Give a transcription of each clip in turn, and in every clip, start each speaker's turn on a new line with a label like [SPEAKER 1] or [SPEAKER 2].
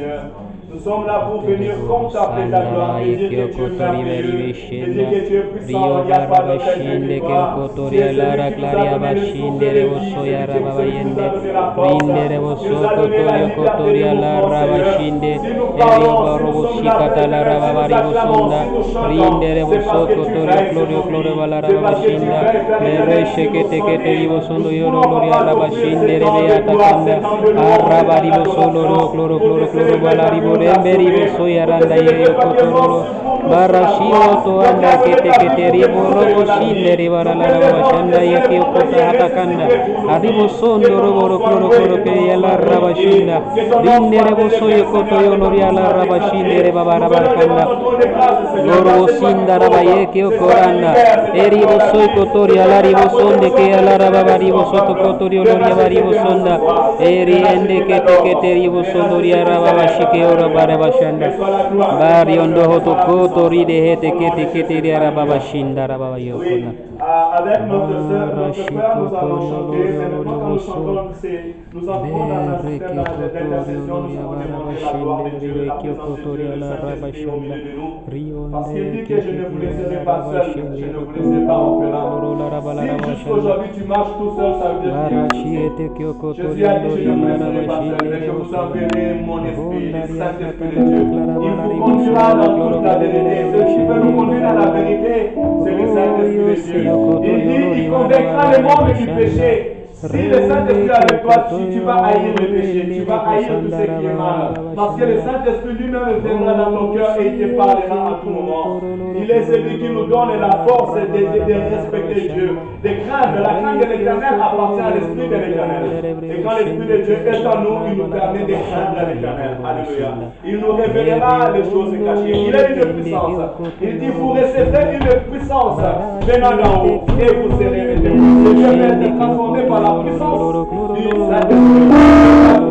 [SPEAKER 1] Seigneur. Nous sommes là pour venir contempler ta gloire et dire que tu es merveilleux, et dire que tu es puissant, il n'y a pas d'autre que tu crois. Tu es celui qui nous a donné le souffle de vie, c'est celui qui nous a donné la force, qui nous a donné la liberté de mouvement, Seigneur. Si nous parlons, si nous sommes là, Seigneur, si nous acclamons, si nous chantons, c'est parce que tu règnes sur nos vies, c'est parce que tu règnes, Père éternel, sur nos familles. Nous voulons pas t'offrir ces temps de gloire, ces temps de louange, ces temps d'adoration, pour te célébrer, pour
[SPEAKER 2] Barashio to anda kete ribo robo shinde ribara la raba shanda yaki okota hatakanda adibo sondo robo kloro ke yala raba shinda dinde rebo soyo koto yonori ala raba shinde reba bara kanda goro sinda raba yeki okoranda eribo soy kotori ala ribo sonde ke yala raba baribo soto kotori yonori baribo sonda eri ende kete ribo sondo ri raba bashike ora bara bashanda bari ondo hoto kotori de hete kete ri raba bashinda raba yokona
[SPEAKER 1] avec notre frère, nous allons chanter, c'est maintenant quand nous chantons, nous entrons dans un système d'intercession, nous allons demander la gloire de Dieu, la présence de Dieu, le Saint-Esprit au milieu de nous. Parce qu'il dit que je ne vous laisserai pas seul, je ne vous laisserai pas orphelin. Si jusqu'aujourd'hui tu marches tout seul, ça veut dire que Jésus a dit, je ne vous laisserai pas seul, mais je vous enverrai mon esprit, le Saint-Esprit de Dieu. Il vous conduira dans toute la vérité. Celui qui veut nous conduire dans la vérité, c'est le Saint-Esprit de Dieu. Il dit, il convaincra le monde du péché. Si le Saint-Esprit est avec toi, tu vas haïr le péché, tu vas haïr tout ce qui est mal. Parce que le Saint-Esprit lui-même viendra dans ton cœur et il te parlera à tout moment. Il est celui qui nous donne la force de respecter Dieu, de craindre. La crainte de l'Éternel appartient à l'Esprit de l'Éternel. Et quand l'Esprit de Dieu est en nous, il nous permet de craindre l'Éternel. Alléluia. Il nous révélera les choses cachées. Il est une puissance. Il dit, vous recevrez une puissance venant d'en haut et vous serez éternels. Et Dieu va être transformé par la puissance du Saint-Esprit.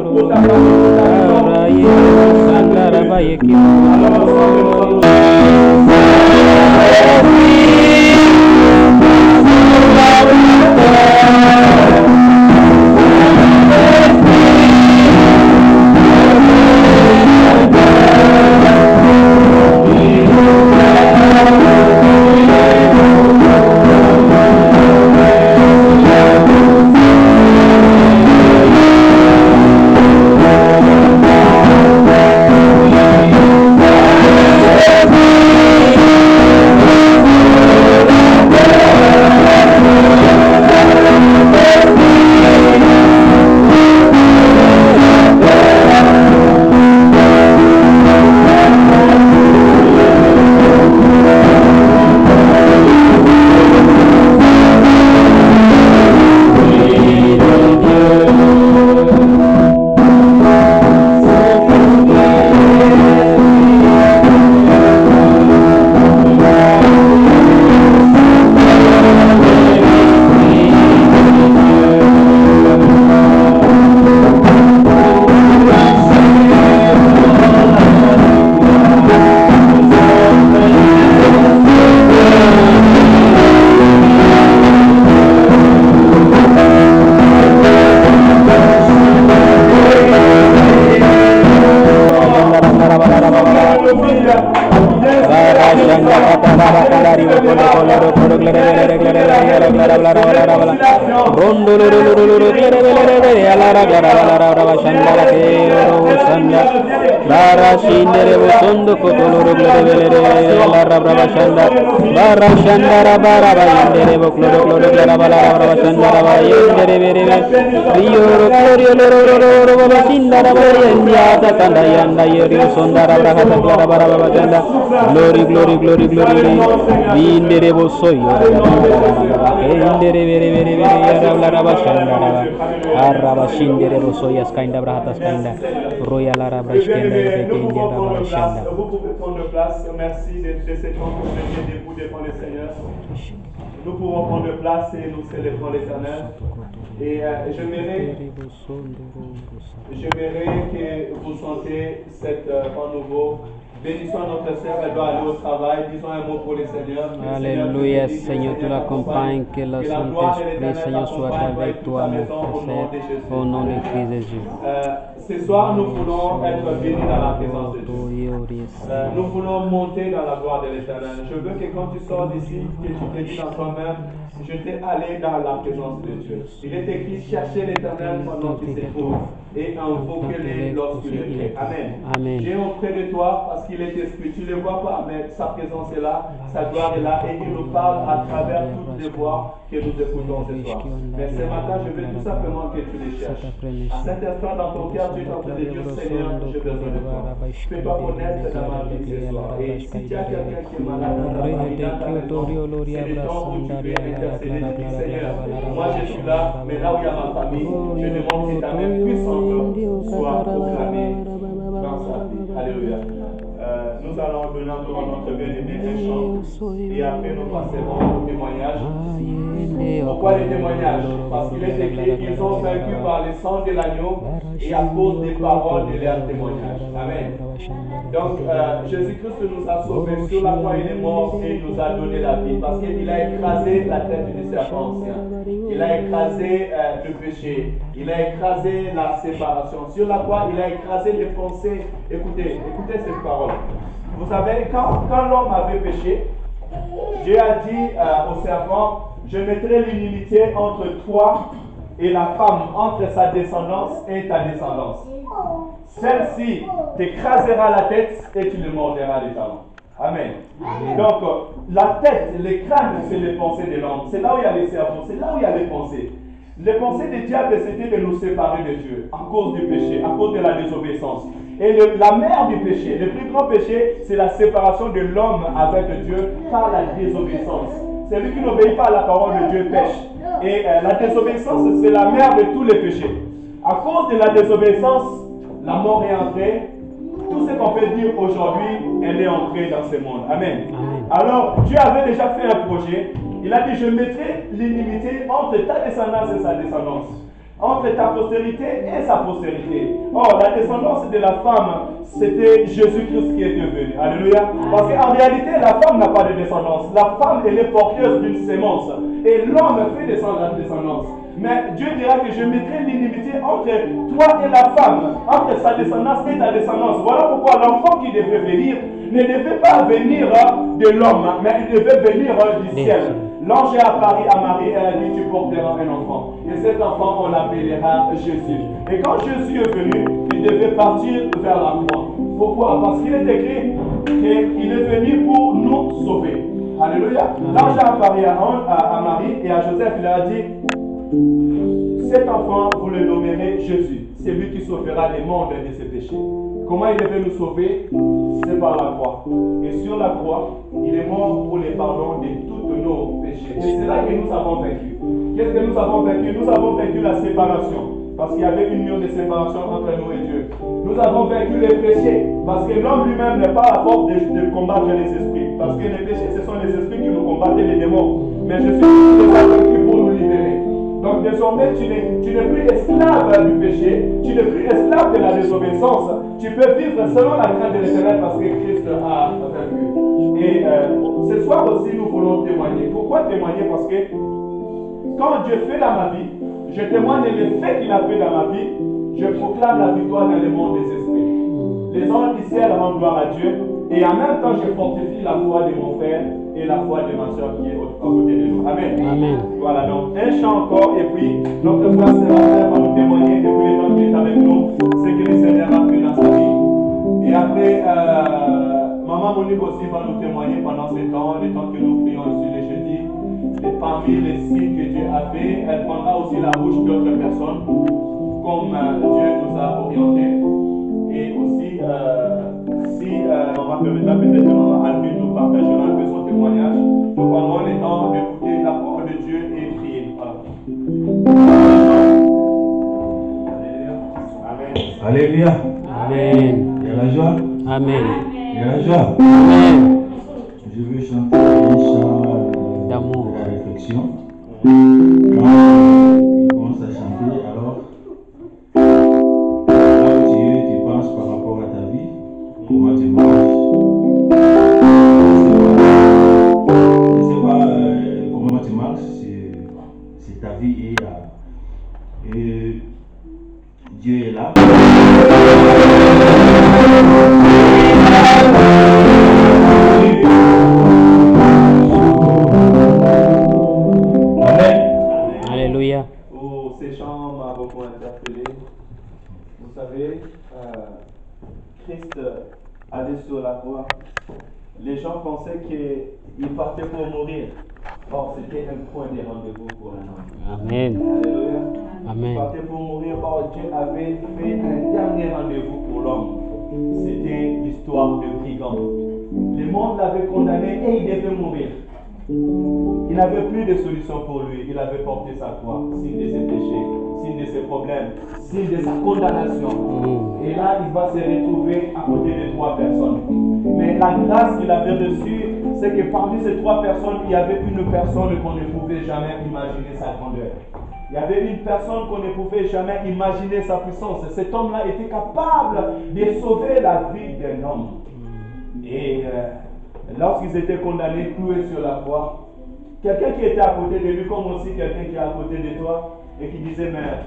[SPEAKER 1] Vous pouvez prendre place. Merci de ce temps que vous étiez debout devant le Seigneur. Nous pouvons prendre place et nous célébrons l'Éternel. Et j'aimerais que vous sentez cet renouveau
[SPEAKER 3] Bénissons notre sœur, elle doit aller au travail. Disons un mot pour le Seigneur.
[SPEAKER 2] Alléluia, Seigneur, tu l'accompagnes, que le Saint-Esprit, Seigneur, soit avec toi, mon frère, au nom de Christ Jésus.
[SPEAKER 3] Ce soir, nous voulons être bénis dans la présence de Dieu. Nous voulons monter dans la gloire de l'Éternel. Je veux que quand tu sors d'ici, que tu te dis dans toi-même, je t'ai allé dans la présence de Dieu. Il est écrit, cherchez l'Éternel pendant qu'il se trouve et invoquez-le lorsqu'il est prêt. Amen. J'ai auprès de toi parce qu'il est esprit. Tu ne le vois pas, mais sa présence est là, sa gloire est là et il nous parle à travers toutes les voix que nous écoutons ce soir. Mais ce matin, je veux tout simplement que tu les cherches. À cet instant, dans ton cœur, tu es en train de dire, Seigneur, j'ai besoin de toi. Fais-toi connaître dans ma vie ce soir. Et si tu as quelqu'un qui est malade, c'est le temps où tu peux intercéder et dire, Seigneur, moi je suis là, mais là où il y a ma famille, je demande que ta main puissante soit proclamée dans sa vie. Alléluia. Nous allons donner encore notre bien-aimé un chant et après nous passerons au témoignage. Pourquoi les témoignages? Parce qu'il est écrit qu'ils sont vaincus par le sang de l'agneau et à cause des paroles de leur témoignage. Amen. Donc Jésus-Christ nous a sauvés sur la croix, il est mort et il nous a donné la vie parce qu'il a écrasé la tête du serpent ancien. Il a écrasé le péché, il a écrasé la séparation. Sur la croix, il a écrasé les pensées. Écoutez cette parole. Vous savez, quand l'homme avait péché, Dieu a dit au serpent, je mettrai l'inimité entre toi et la femme, entre sa descendance et ta descendance. Celle-ci t'écrasera la tête et tu le mordras les talons. Amen. Donc, la tête, les crânes, c'est les pensées de l'homme. C'est là où il y a les cerveaux, c'est là où il y a les pensées. Les pensées du diable, c'était de nous séparer de Dieu à cause du péché, à cause de la désobéissance. Et la mère du péché, le plus grand péché, c'est la séparation de l'homme avec Dieu par la désobéissance. Celui qui n'obéit pas à la parole de Dieu pêche. Et la désobéissance, c'est la mère de tous les péchés. À cause de la désobéissance, la mort est entrée. Tout ce qu'on peut dire aujourd'hui, elle est entrée dans ce monde. Amen. Alors, Dieu avait déjà fait un projet. Il a dit, je mettrai l'inimité entre ta descendance et sa descendance. Entre ta postérité et sa postérité. Or, la descendance de la femme, c'était Jésus-Christ qui était venu. Alléluia. Parce qu'en réalité, la femme n'a pas de descendance. La femme, elle est porteuse d'une sémence. Et l'homme fait descendre la descendance. Mais Dieu dira que je mettrai l'inimité entre toi et la femme, entre sa descendance et ta descendance. Voilà pourquoi l'enfant qui devait venir ne devait pas venir de l'homme, mais il devait venir du ciel. L'ange est apparu à Marie et elle a dit, tu porteras un enfant. Et cet enfant, on l'appellera Jésus. Et quand Jésus est venu, il devait partir vers la croix. Pourquoi? Parce qu'il est écrit qu'il est venu pour nous sauver. Alléluia. L'ange a apparu à Marie et à Joseph, il a dit, cet enfant, vous le nommerez Jésus. C'est lui qui sauvera les mondes de ses péchés. Comment il devait nous sauver? C'est par la croix. Et sur la croix, il est mort pour les pardons de tous nos péchés. Et c'est là que nous avons vaincu. Qu'est-ce que nous avons vaincu? Nous avons vaincu la séparation. Parce qu'il y avait une mur de séparation entre nous et Dieu. Nous avons vaincu les péchés. Parce que l'homme lui-même n'est pas à force de combattre les esprits. Parce que les péchés, ce sont les esprits qui nous combattent, les démons. Mais Jésus les a vaincus pour nous libérer. Donc désormais, tu n'es plus esclave du péché, tu n'es plus esclave de la désobéissance. Tu peux vivre selon la crainte de l'Éternel parce que Christ a vaincu. Et ce soir aussi, nous voulons témoigner. Pourquoi témoigner? Parce que quand Dieu fait dans ma vie, je témoigne les faits qu'il a fait dans ma vie, je proclame la victoire dans le monde des esprits. Les anges du ciel rendent gloire à Dieu et en même temps, je fortifie la foi de mon frère et la foi de ma soeur qui est à côté de nous. Amen.
[SPEAKER 2] Amen.
[SPEAKER 3] Voilà, donc un chant encore et puis notre frère Sébastien va nous témoigner depuis le temps qu'il est avec nous, ce que le Seigneur a fait dans sa vie. Et après, Maman Monique aussi va nous témoigner pendant ce temps, le temps que nous prions ici les jeudis. Et parmi les signes que Dieu a fait, elle prendra aussi la bouche d'autres personnes, comme Dieu nous a orientés. Et aussi, si Maman permettra, peut-être que Maman Alvin nous partagera un peu son témoignage. Nous prendrons le temps d'écouter la parole de Dieu et prier. Amen.
[SPEAKER 4] Alléluia.
[SPEAKER 2] Amen.
[SPEAKER 4] Il y a la joie.
[SPEAKER 2] Amen.
[SPEAKER 4] Il y a la joie.
[SPEAKER 2] Amen.
[SPEAKER 4] Je veux chanter un chant
[SPEAKER 2] D'amour.
[SPEAKER 4] de la réflexion. Quand il commence à chanter, alors là où tu es, tu penses par rapport à ta vie, comment tu marches,
[SPEAKER 2] Alléluia.
[SPEAKER 3] Oh, ces chants m'ont beaucoup interpellé. Vous savez, Christ allait sur la croix. Les gens pensaient qu'il partait pour mourir. Or, c'était un point de rendez-vous pour un homme.
[SPEAKER 2] Amen.
[SPEAKER 3] Alléluia.
[SPEAKER 2] Amen.
[SPEAKER 3] Il partait pour mourir. Or, Dieu avait fait un dernier rendez-vous pour l'homme. C'était l'histoire de brigand. Le monde l'avait condamné et il devait mourir. Il n'avait plus de solution pour lui. Il avait porté sa croix, signe de ses péchés, signe de ses problèmes, signe de sa condamnation. Et là, il va se retrouver à côté de 3 personnes. Mais la grâce qu'il avait reçue, c'est que parmi ces 3 personnes, il y avait une personne qu'on ne pouvait jamais imaginer sa grandeur. Il y avait une personne qu'on ne pouvait jamais imaginer sa puissance. Cet homme-là était capable de sauver la vie d'un homme. Et lorsqu'ils étaient condamnés, cloués sur la croix, quelqu'un qui était à côté de lui, comme aussi quelqu'un qui est à côté de toi, et qui disait, mais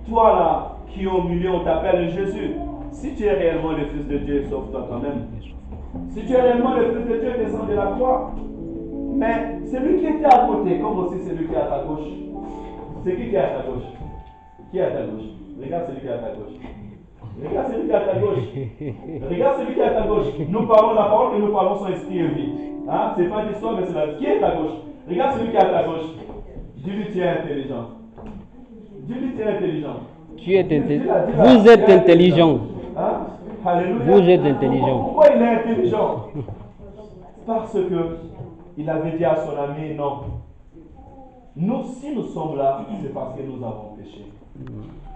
[SPEAKER 3] toi là, qui est au milieu, on t'appelle Jésus. Si tu es réellement le Fils de Dieu, sauve-toi quand même. Si tu es réellement le Fils de Dieu, descends de la croix. Mais celui qui était à côté, comme aussi celui qui est à ta gauche, c'est qui est à ta gauche? Qui est à ta gauche? Regarde celui qui est à ta gauche. Regarde celui qui est à ta gauche. Regarde celui qui est à ta gauche. Nous parlons, la parole que nous parlons, son esprit et vie. Hein? Ce n'est pas l'histoire, mais c'est la vie. Qui est à ta gauche? Regarde celui qui est à ta gauche. Dis-lui, tu es intelligent. Dis-lui, tu es intelligent.
[SPEAKER 2] Tu es Vous êtes intelligent.
[SPEAKER 3] Hein? Alléluia.
[SPEAKER 2] Vous êtes intelligent.
[SPEAKER 3] Pourquoi il est intelligent? Parce que il avait dit à son ami, non. Nous, si nous sommes là, c'est parce que nous avons péché.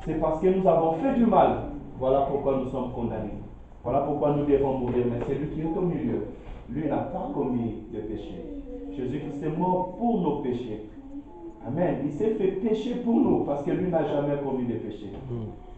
[SPEAKER 3] C'est parce que nous avons fait du mal. Voilà pourquoi nous sommes condamnés. Voilà pourquoi nous devons mourir. Mais celui qui est au milieu, lui n'a pas commis de péché. Jésus-Christ est mort pour nos péchés. Amen. Il s'est fait pécher pour nous parce que lui n'a jamais commis de péché.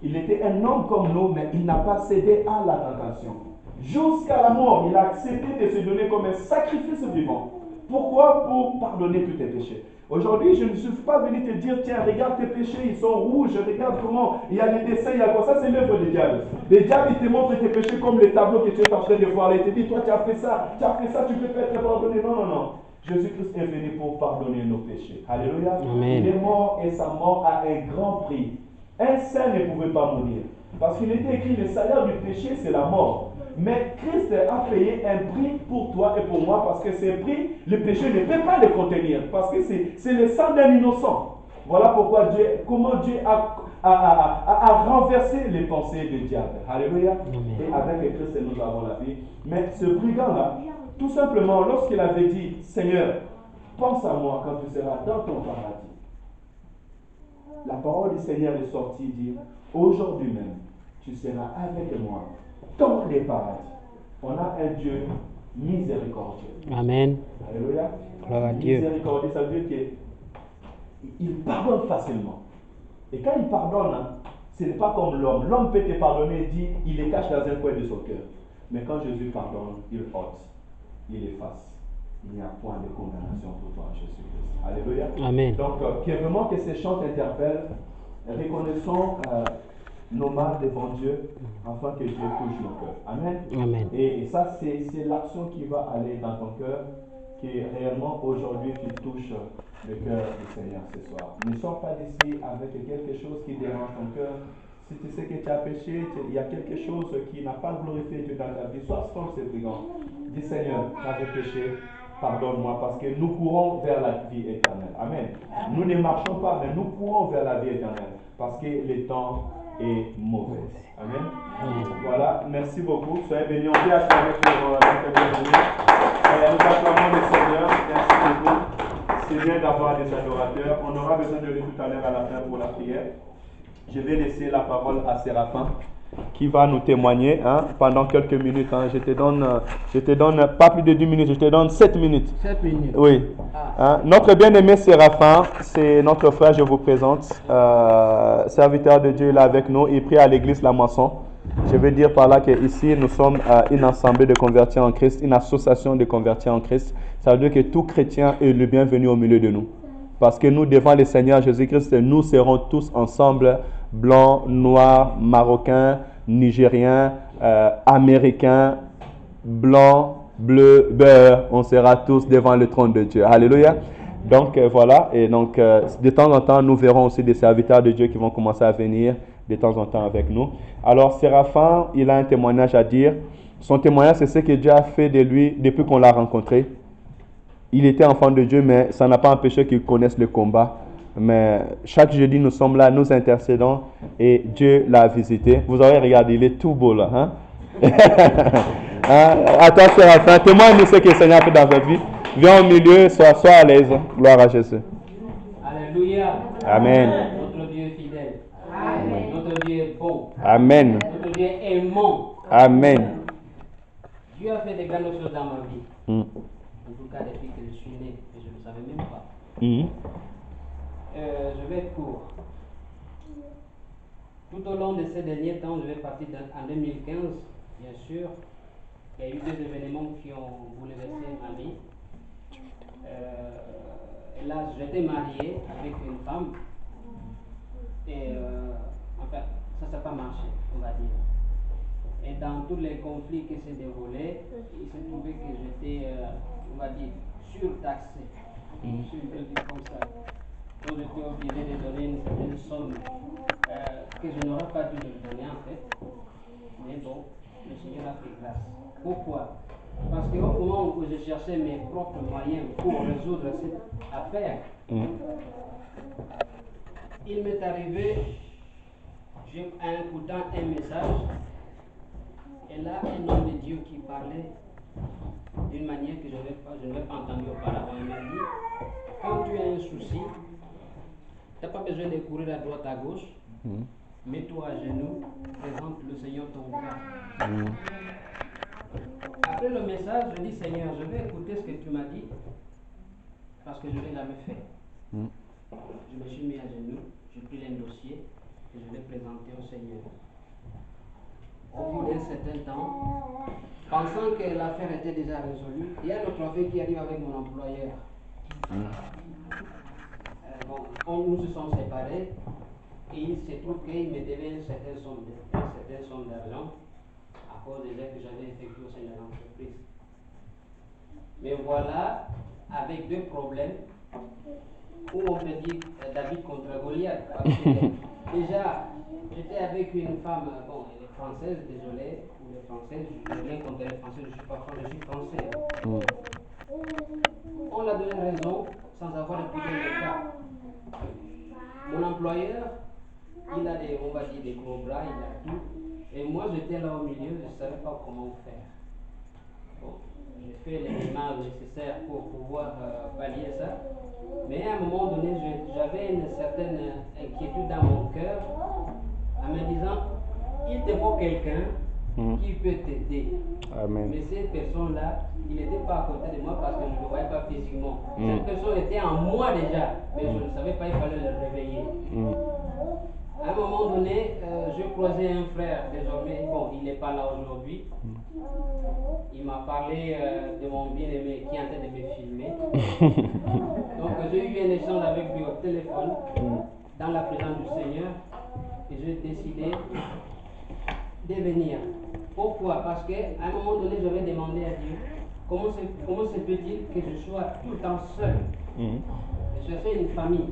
[SPEAKER 3] Il était un homme comme nous, mais il n'a pas cédé à la tentation. Jusqu'à la mort, il a accepté de se donner comme un sacrifice vivant. Pourquoi? Pour pardonner tous tes péchés. Aujourd'hui, je ne suis pas venu te dire, tiens, regarde tes péchés, ils sont rouges, regarde comment, il y a les dessins, il y a quoi. Ça, c'est l'œuvre du diable. Le diable, il te montre tes péchés comme les tableaux que tu es en train de voir. Il te dit, toi, tu as fait ça, tu peux pas être pardonné. Non, non, non. Jésus-Christ est venu pour pardonner nos péchés. Alléluia.
[SPEAKER 2] Amen.
[SPEAKER 3] Il est mort et sa mort a un grand prix. Un saint ne pouvait pas mourir. Parce qu'il était écrit, le salaire du péché, c'est la mort. Mais Christ a payé un prix pour toi et pour moi parce que ce prix, le péché ne peut pas le contenir parce que c'est le sang d'un innocent. Voilà pourquoi comment Dieu a renversé les pensées du diable. Alléluia. Et avec Christ, nous avons la vie. Mais ce brigand-là, tout simplement, lorsqu'il avait dit, Seigneur, pense à moi quand tu seras dans ton paradis. La parole du Seigneur est sortie dire, aujourd'hui même, tu seras avec moi dans les paradis. On a un Dieu miséricordieux.
[SPEAKER 2] Amen.
[SPEAKER 3] Alléluia.
[SPEAKER 2] Gloire à Dieu.
[SPEAKER 3] Miséricordieux, ça veut dire qu'il pardonne facilement. Et quand il pardonne, ce n'est pas comme l'homme. L'homme peut te pardonner, dit, il les cache dans un coin de son cœur. Mais quand Jésus pardonne, il ôte, il efface. Il n'y a point de condamnation pour toi, Jésus-Christ. Alléluia.
[SPEAKER 2] Amen.
[SPEAKER 3] Donc, vraiment que ces chants t'interpellent, reconnaissons nos mal devant Dieu, afin que Dieu touche nos cœurs. Amen.
[SPEAKER 2] Amen.
[SPEAKER 3] Et ça, c'est l'action qui va aller dans ton cœur, qui réellement aujourd'hui tu touches le cœur du Seigneur ce soir. Ne sors pas d'ici avec quelque chose qui dérange ton cœur. Si tu sais que tu as péché, il y a quelque chose qui n'a pas glorifié Dieu dans ta vie, sois comme ces brigands. Dis Seigneur, j'avais péché, pardonne-moi, parce que nous courons vers la vie éternelle. Amen. Nous ne marchons pas, mais nous courons vers la vie éternelle, parce que le temps est mauvais. Amen. Voilà, merci beaucoup. Soyez bénis. On peut acclamer pour notre bienvenue. Nous acclamons le Seigneur. Merci beaucoup. C'est bien d'avoir des adorateurs. On aura besoin de lui tout à l'heure à la fin pour la prière. Je vais laisser la parole à Séraphin qui va nous témoigner pendant quelques minutes. Je te donne pas plus de 10 minutes, je te donne 7 minutes.
[SPEAKER 5] 7 minutes.
[SPEAKER 3] Oui. Notre bien-aimé Séraphin, c'est notre frère, je vous présente, serviteur de Dieu là avec nous. Il prie à l'église La Moisson. Je veux dire par là qu'ici, nous sommes une assemblée de convertis en Christ, une association de convertis en Christ. Ça veut dire que tout chrétien est le bienvenu au milieu de nous. Parce que nous, devant le Seigneur Jésus-Christ, nous serons tous ensemble, blancs, noirs, marocains, nigériens, américain, blanc, bleu, beurre, on sera tous devant le trône de Dieu. Alléluia. Donc voilà, et donc de temps en temps, nous verrons aussi des serviteurs de Dieu qui vont commencer à venir de temps en temps avec nous. Alors Séraphin, il a un témoignage à dire. Son témoignage, c'est ce que Dieu a fait de lui depuis qu'on l'a rencontré. Il était enfant de Dieu, mais ça n'a pas empêché qu'il connaisse le combat. Mais chaque jeudi, nous sommes là, nous intercédons et Dieu l'a visité. Vous avez regardé, il est tout beau là. Hein? Hein? À toi, Séraphin, témoigne-nous ce que le Seigneur a fait dans votre vie. Viens au milieu, sois à l'aise. Gloire à Jésus.
[SPEAKER 2] Alléluia.
[SPEAKER 3] Amen.
[SPEAKER 2] Notre Dieu est fidèle. Amen. Notre Dieu est bon.
[SPEAKER 3] Amen.
[SPEAKER 2] Notre Dieu est aimant.
[SPEAKER 3] Amen.
[SPEAKER 2] Dieu a fait des grandes choses dans ma vie.
[SPEAKER 3] Mm.
[SPEAKER 2] En tout cas, depuis que je suis né, et je ne le savais même pas.
[SPEAKER 3] Mm.
[SPEAKER 2] Je vais être court. Tout au long de ces derniers temps, je vais partir en 2015, bien sûr. Il y a eu des événements qui ont bouleversé ma vie. Là, j'étais marié avec une femme. Et enfin, ça n'a pas marché, on va dire. Et dans tous les conflits qui s'est déroulés, il s'est trouvé que j'étais, on va dire, surtaxé. Je peux le dire comme ça. Donc j'étais obligé de donner une certaine somme que je n'aurais pas dû le donner en fait. Mais bon, le Seigneur a fait grâce. Pourquoi? Parce qu'au moment où je cherchais mes propres moyens pour résoudre cette affaire, il m'est arrivé, en écoutant un message, et là, un homme de Dieu qui parlait d'une manière que je n'avais pas entendue auparavant. Il m'a dit, quand tu as un souci, tu n'as pas besoin de courir à droite, à gauche. Mets-toi à genoux, présente le Seigneur ton cas. Après le message, je dis, Seigneur, je vais écouter ce que tu m'as dit, parce que je ne l'ai jamais fait. Je me suis mis à genoux, j'ai pris un dossier et je l'ai présenté au Seigneur. Au bout d'un certain temps, pensant que l'affaire était déjà résolue, il y a notre affaire qui arrive avec mon employeur. Nous se sommes séparés et il se trouve qu'il me devait une certaine somme d'argent à cause des aides que j'avais effectuées au sein de l'entreprise. Mais voilà, avec deux problèmes, où on peut dire David contre Goliath. Parce que déjà, j'étais avec une femme, bon, elle est française, désolé, pour les Français, je n'ai rien contre les Français, je suis pas français, je suis français. On l'a donné raison sans avoir écouté le cas. Mon employeur, il a des, on va dire, des gros bras, il a tout. Et moi, j'étais là au milieu, je ne savais pas comment faire. Bon, j'ai fait les démarches nécessaires pour pouvoir pallier ça. Mais à un moment donné, j'avais une certaine inquiétude dans mon cœur en me disant, il te faut quelqu'un qui peut t'aider.
[SPEAKER 3] Amen.
[SPEAKER 2] Mais cette personne-là, il n'était pas à côté de moi parce que je ne le voyais pas physiquement. Cette personne était en moi déjà, mais je ne savais pas, il fallait le réveiller. À un moment donné, je croisais un frère, désormais, bon, il n'est pas là aujourd'hui. Il m'a parlé de mon bien-aimé qui est en train de me filmer. Donc j'ai eu un échange avec lui au téléphone, dans la présence du Seigneur, et j'ai décidé de venir. Pourquoi? Parce qu'à un moment donné, j'avais demandé à Dieu, comment se peut-il que je sois tout le temps seul? Je cherchais une famille.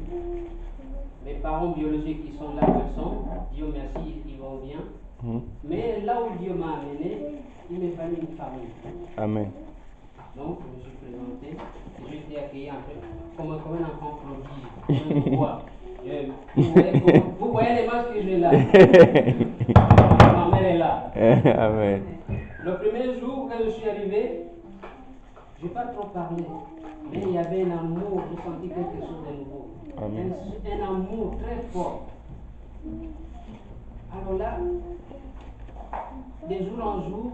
[SPEAKER 2] Mes parents biologiques, ils sont là où ils sont. Dieu merci, ils vont bien. Mais là où Dieu m'a amené, il m'est fallu une famille.
[SPEAKER 3] Amen.
[SPEAKER 2] Donc, je me suis présenté et j'ai été accueilli comme un enfant prodige. Vous voyez les masques que j'ai là. Ma mère est là.
[SPEAKER 3] Amen.
[SPEAKER 2] Le premier jour, quand je suis arrivé, je n'ai pas trop parlé. Mais il y avait un amour, j'ai senti quelque chose de nouveau. Un amour très fort. Alors là, de jour en jour,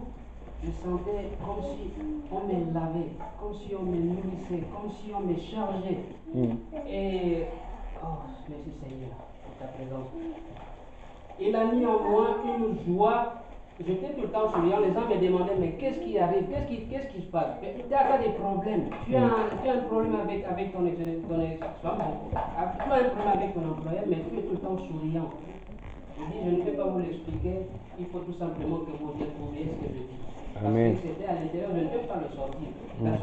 [SPEAKER 2] je sentais comme si on me lavait, comme si on me nourrissait, comme si on me chargeait. Et, oh, merci Seigneur pour ta présence. Il a mis en moi une joie. J'étais tout le temps souriant, les gens me demandaient, mais qu'est-ce qui arrive, qu'est-ce qui se passe? Tu as des problèmes, tu as un problème avec ton ex-femme, tu as un problème avec ton employeur, mais tu es tout le temps souriant. Je dis, je ne peux pas vous l'expliquer, il faut tout simplement que vous découvriez ce que je dis. Parce
[SPEAKER 1] Amen.
[SPEAKER 2] que c'était à l'intérieur, je ne peux pas le sortir.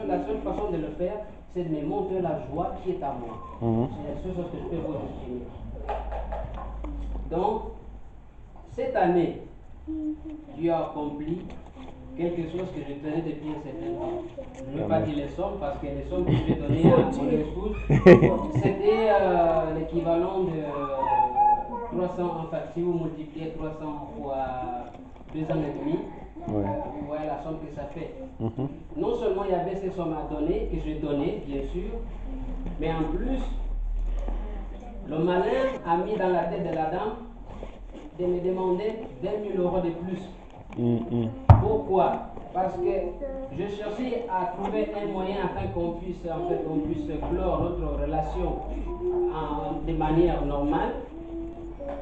[SPEAKER 2] La seule façon de le faire, c'est de me montrer la joie qui est à moi. C'est la seule chose que je peux vous exprimer. Donc, cette année, Dieu a accompli quelque chose que je tenais depuis un certain temps. Je ne veux pas dire les sommes, parce que les sommes que je vais donner à mon épouse, c'était l'équivalent de 300, enfin si vous multipliez 300 fois 2 ans et demi, vous voyez la somme que ça fait. Non seulement il y avait ces sommes à donner, que je donnais, bien sûr, mais en plus, le malin a mis dans la tête de la dame de me demander 20 000 € de plus. Pourquoi? Parce que je cherchais à trouver un moyen afin qu'on puisse clore notre relation de manière normale.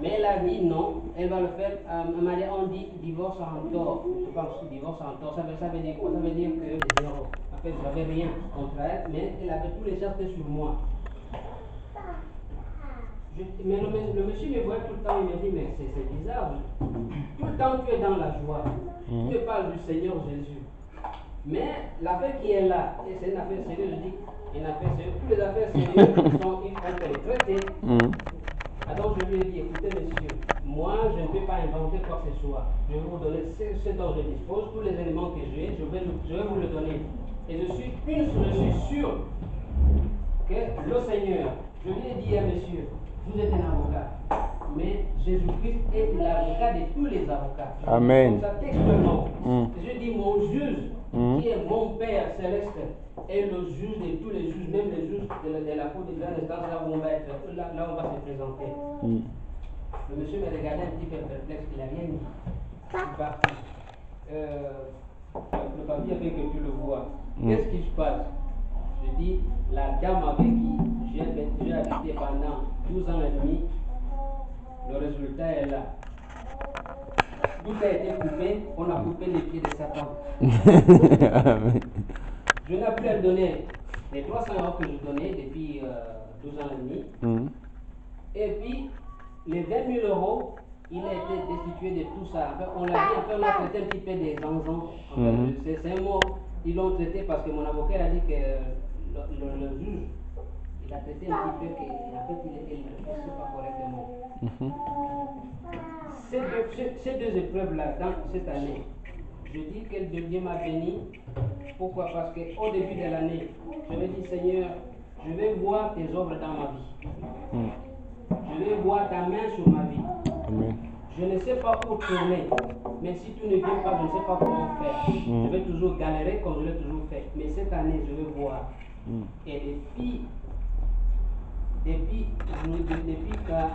[SPEAKER 2] Mais elle a dit non, elle va le faire. On dit divorce en tort. Je pense divorce en tort. Ça veut dire quoi? Ça veut dire que zéro. En fait, je n'avais rien contre elle, mais elle avait tous les charges sur moi. Mais le monsieur me voit tout le temps, il me dit, mais c'est bizarre. Tout le temps, tu es dans la joie. Tu parles du Seigneur Jésus. Mais l'affaire qui est là, et c'est une affaire sérieuse, je dis, une affaire sérieuse. Toutes les affaires sérieuses, il faut les traiter. Alors je lui ai dit, écoutez monsieur, moi je ne peux pas inventer quoi que ce soit. Je vais vous donner ce dont je dispose, tous les éléments que j'ai, je vais vous le donner. Et je suis sûr que le Seigneur, je lui ai dit à monsieur, vous êtes un avocat, mais Jésus-Christ est l'avocat de tous les avocats.
[SPEAKER 1] Amen.
[SPEAKER 2] Comme ça, textuellement. Je dis, mon juge, qui est mon Père céleste, est le juge de tous les juges, même les juges de la cour de grande instance, là où on va se présenter. Le monsieur me regardait un petit peu perplexe, il n'a rien dit. Il est parti. Le papier avec que tu le vois. Qu'est-ce qui se passe? Je dis, la dame avec qui j'ai habité pendant 12 ans et demi, le résultat est là. Tout a été coupé, on a coupé les pieds de Satan. Je n'ai plus à donner les 300 € que je donnais depuis 12 ans et demi. Et puis, les 20 000 €, il a été destitué de tout ça. Enfin, on l'a dit, on a traité un petit peu des enfants. C'est un mot, ils l'ont traité parce que mon avocat a dit que le juge, il a traité un petit peu qu'en fait, il ne réfléchit pas correctement. Ces deux épreuves-là, dans cette année, je dis que Dieu m'a béni. Pourquoi? Parce qu'au début de l'année, je me dis, Seigneur, je vais voir tes œuvres dans ma vie. Je vais voir ta main sur ma vie.
[SPEAKER 1] Amen.
[SPEAKER 2] Je ne sais pas où tourner, mais si tu ne viens pas, je ne sais pas comment faire. Je vais toujours galérer comme je l'ai toujours fait. Mais cette année, je vais voir. Et depuis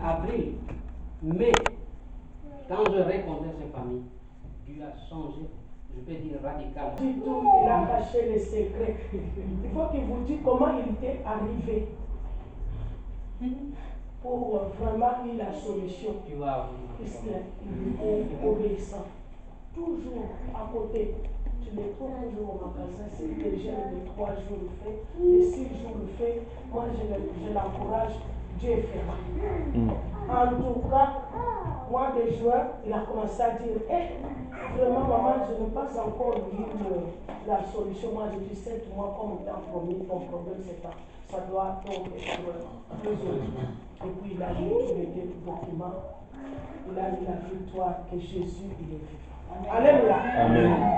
[SPEAKER 2] avril, mai, quand je rencontrais ces familles, Dieu a changé, je peux dire radicalement.
[SPEAKER 5] Il a caché les secrets. Il faut qu'il vous dise comment il était arrivé. Pour vraiment eu la solution.
[SPEAKER 2] Tu vas
[SPEAKER 5] Il est obéissant. Toujours à côté. Tu les trouves toujours au magasin. Si déjà les 3 jours le fait, les 6 jours le fait, moi je l'encourage. Dieu fera. En tout cas, mois de juin, il a commencé à dire, vraiment maman, je n'ai pas encore vu la solution. Moi je dis 7 mois comme t'as promis, ton problème c'est pas. Ça doit donc être résolu. Et puis il a lu tous les documents. Il a lu la victoire que Jésus il est vivant. Alléluia.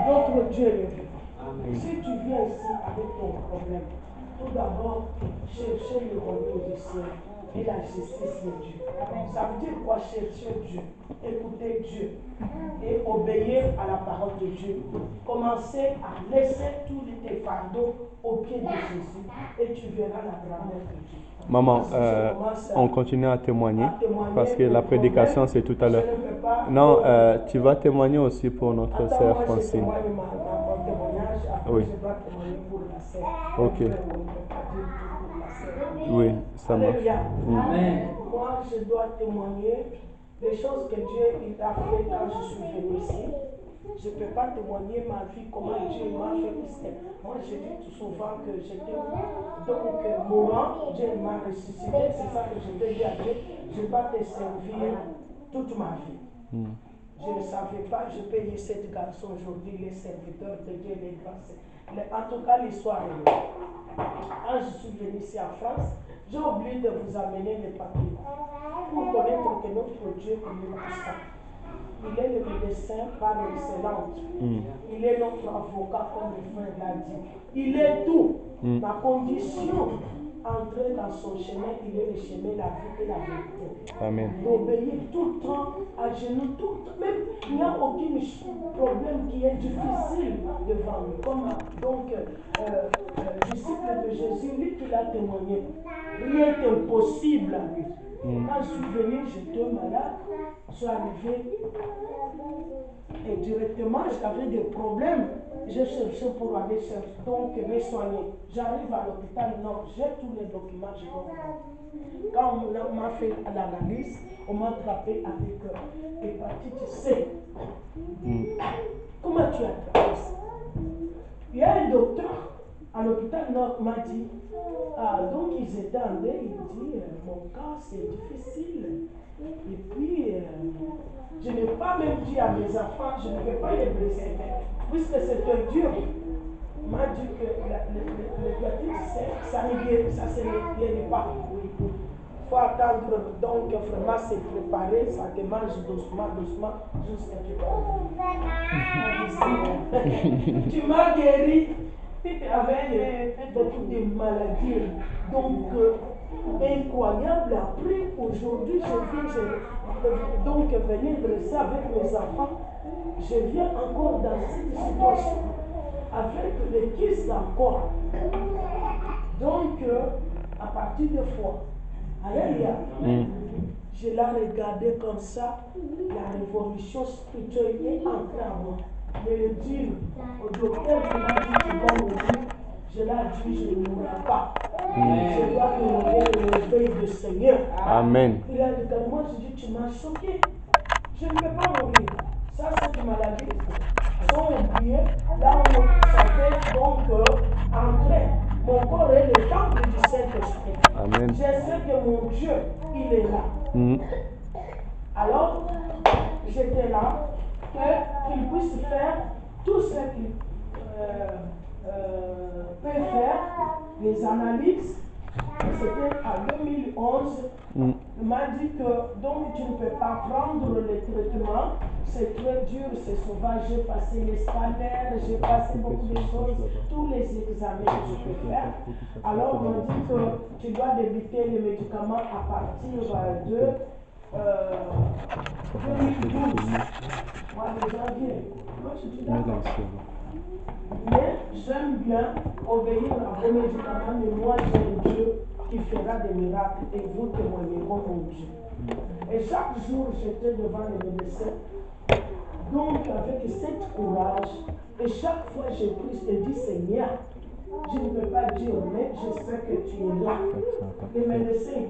[SPEAKER 5] Notre Dieu est vivant. Si tu viens ici avec ton problème, tout d'abord, cherchez le royaume du ciel et la justice de Dieu. Ça veut dire quoi? Chercher Dieu, écouter Dieu et obéir à la parole de Dieu. Commencez à laisser tous tes fardeaux au pied de Jésus et tu verras la grandeur de Dieu.
[SPEAKER 1] Maman, on continue à témoigner parce que la prédication c'est tout à l'heure. Non, tu vas témoigner aussi pour notre sœur Francine. Oui. Ok. Oui, ça marche.
[SPEAKER 5] Amen. Moi, je dois témoigner des choses que Dieu il a fait quand je suis venu ici. Je ne peux pas témoigner ma vie, comment Dieu m'a fait. Moi, je dis tout souvent que j'étais mourant, Dieu m'a ressuscité. C'est ça que je te dis à Dieu. Je ne vais pas te servir toute ma vie. Je ne savais pas, je payais 7 garçons aujourd'hui, les serviteurs de Dieu, les grâces. En tout cas, l'histoire est là. Quand je suis venu ici en France, j'ai oublié de vous amener les papiers pour connaître que notre Dieu est puissant. Il est le médecin par excellence. Il est notre avocat, comme le frère l'a dit. Il est tout. Ma condition, entrer dans son chemin, il est le chemin, la vie et la vérité.
[SPEAKER 2] Amen.
[SPEAKER 5] D'obéir tout le temps, à genoux, tout le temps. Même, il n'y a aucun problème qui est difficile devant nous. Comme donc, disciple de Jésus, lui qui l'a témoigné, rien n'est impossible à lui. Quand je suis venu, j'étais malade, je suis arrivé et directement j'avais des problèmes. J'ai cherché pour aller chercher, donc me soigner. J'arrive à l'hôpital, non, j'ai tous les documents, je dois. Quand on m'a fait l'analyse, on m'a attrapé avec hépatite C. Comment tu as attrapé ça? Il y a un docteur à l'hôpital Nord m'a dit, donc ils étaient en deuil, il dit, mon cas c'est difficile. Et puis, je n'ai pas même dit à mes enfants, je ne vais pas les blesser, puisque c'était Dieu. Il m'a dit que l'hépatite C, ça se ne guérit pas. Il faut attendre, donc vraiment se préparer, ça te mange doucement, jusqu'à ce que tu m'as guéri avec beaucoup de maladies. Donc, incroyable. Après, aujourd'hui, je viens donc venir dresser avec mes enfants. Je viens encore dans cette situation avec les kisses encore. Donc, à partir de fois, alléluia, je l'ai regardé comme ça, la révolution spirituelle est entrée en moi. Je le dis au docteur qui m'a dit qu'il va mourir, je l'ai dit, je ne mourrai pas. Je dois demander le réveil du Seigneur.
[SPEAKER 2] Amen.
[SPEAKER 5] Il a dit, moi je dis, tu m'as choqué. Je ne peux pas mourir. Ça, c'est une maladie. Sont oubliés, là où on savait donc entrer. Mon corps est le temple du Saint-Esprit.
[SPEAKER 2] Amen.
[SPEAKER 5] Je sais que mon Dieu, il est là. Alors, j'étais là, qu'il puisse faire tout ce qu'il peut faire, les analyses. C'était en 2011. Il m'a dit que donc tu ne peux pas prendre le traitement, c'est très dur, c'est sauvage. J'ai passé les scanners, j'ai passé beaucoup de choses, tous les examens que je peux faire. Alors on m'a dit que tu dois débuter les médicaments à partir de 2012. Moi, les janvier. Moi, je dis d'accord. Mais j'aime bien obéir à vos médicaments, mais moi j'ai un Dieu qui fera des miracles et vous témoignerez mon Dieu. Et chaque jour j'étais devant les médecins, donc avec cet courage, et chaque fois j'ai pris et dit Seigneur, je ne peux pas dire mais je sais que tu es là. Les médecins